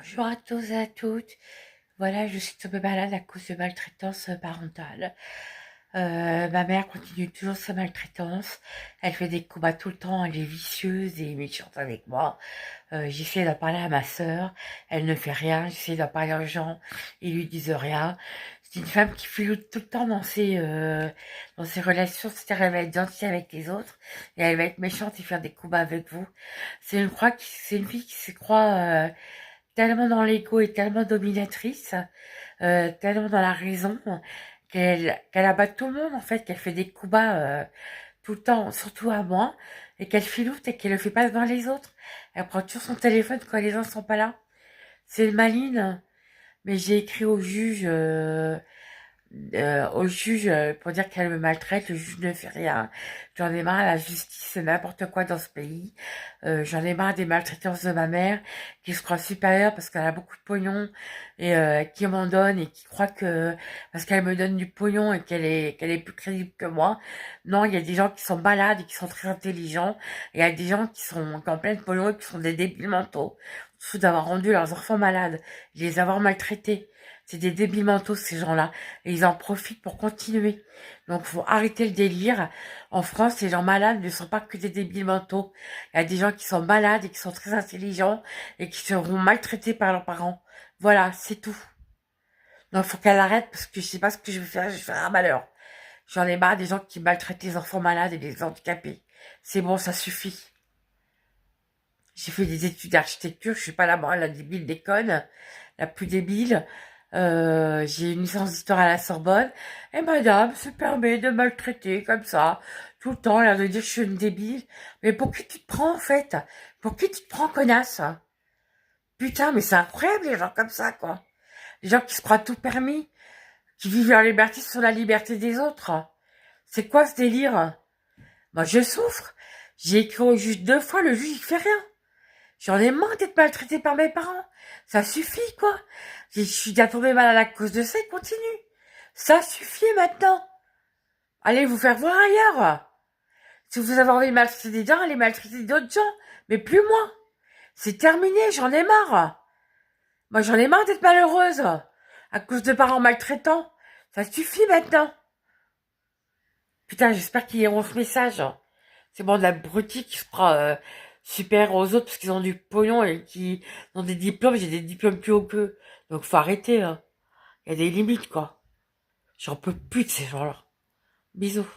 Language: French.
Bonjour à tous et à toutes. Voilà, je suis tombée malade à cause de maltraitance parentale. Ma mère continue toujours sa maltraitance. Elle fait des combats tout le temps, elle est vicieuse et méchante avec moi. J'essaie d'en parler à ma sœur, elle ne fait rien. J'essaie d'en parler aux gens, ils lui disent rien. C'est une femme qui floute tout le temps dans ses relations, c'est-à-dire elle va être gentille avec les autres et elle va être méchante et faire des combats avec vous. C'est une fille qui se croit tellement dans l'ego et tellement dominatrice, tellement dans la raison, qu'elle abat tout le monde en fait, qu'elle fait des coups bas tout le temps, surtout à moi, et qu'elle filoute et qu'elle le fait pas devant les autres. Elle prend toujours son téléphone quand les gens sont pas là. C'est une maline, mais j'ai écrit au juge pour dire qu'elle me maltraite. Le juge ne fait rien. J'en ai marre, la justice c'est n'importe quoi dans ce pays. J'en ai marre des maltraitances de ma mère qui se croit supérieure parce qu'elle a beaucoup de pognon et qui m'en donne et qui croit que parce qu'elle me donne du pognon et qu'elle est plus crédible que moi. Non, il y a des gens qui sont malades et qui sont très intelligents et il y a des gens qui ont plein de pognon et qui sont des débiles mentaux. Fou d'avoir rendu leurs enfants malades, de les avoir maltraités. C'est des débiles mentaux, ces gens-là. Et ils en profitent pour continuer. Donc, faut arrêter le délire. En France, les gens malades ne sont pas que des débiles mentaux. Il y a des gens qui sont malades et qui sont très intelligents et qui seront maltraités par leurs parents. Voilà, c'est tout. Donc, faut qu'elle arrête parce que je sais pas ce que je vais faire. Je vais faire un malheur. J'en ai marre des gens qui maltraitent les enfants malades et les handicapés. C'est bon, ça suffit. J'ai fait des études d'architecture. Je suis pas la débile d'école, la plus débile. J'ai une licence d'histoire à la Sorbonne. Et madame se permet de maltraiter comme ça, tout le temps, l'air de dire que je suis une débile. Mais pour qui tu te prends, en fait? Pour qui tu te prends, connasse? Putain, mais c'est incroyable, les gens comme ça, quoi. Les gens qui se croient tout permis, qui vivent leur liberté sur la liberté des autres. C'est quoi ce délire? Moi, je souffre. J'ai écrit au juge 2 fois, le juge, il fait rien. J'en ai marre d'être maltraitée par mes parents. Ça suffit, quoi. Je suis déjà tombée malade à cause de ça, il continue. Ça suffit maintenant. Allez vous faire voir ailleurs. Si vous avez envie de maltraiter des gens, allez maltraiter d'autres gens. Mais plus moi. C'est terminé, j'en ai marre. Moi, j'en ai marre d'être malheureuse. À cause de parents maltraitants. Ça suffit maintenant. Putain, j'espère qu'ils liront ce message. C'est bon de l'abruti qui se prend super aux autres parce qu'ils ont du pognon et qui ont des diplômes. J'ai des diplômes plus haut qu'eux. Donc faut arrêter. Hein. Il y a des limites, quoi. J'en peux plus de ces gens-là. Bisous.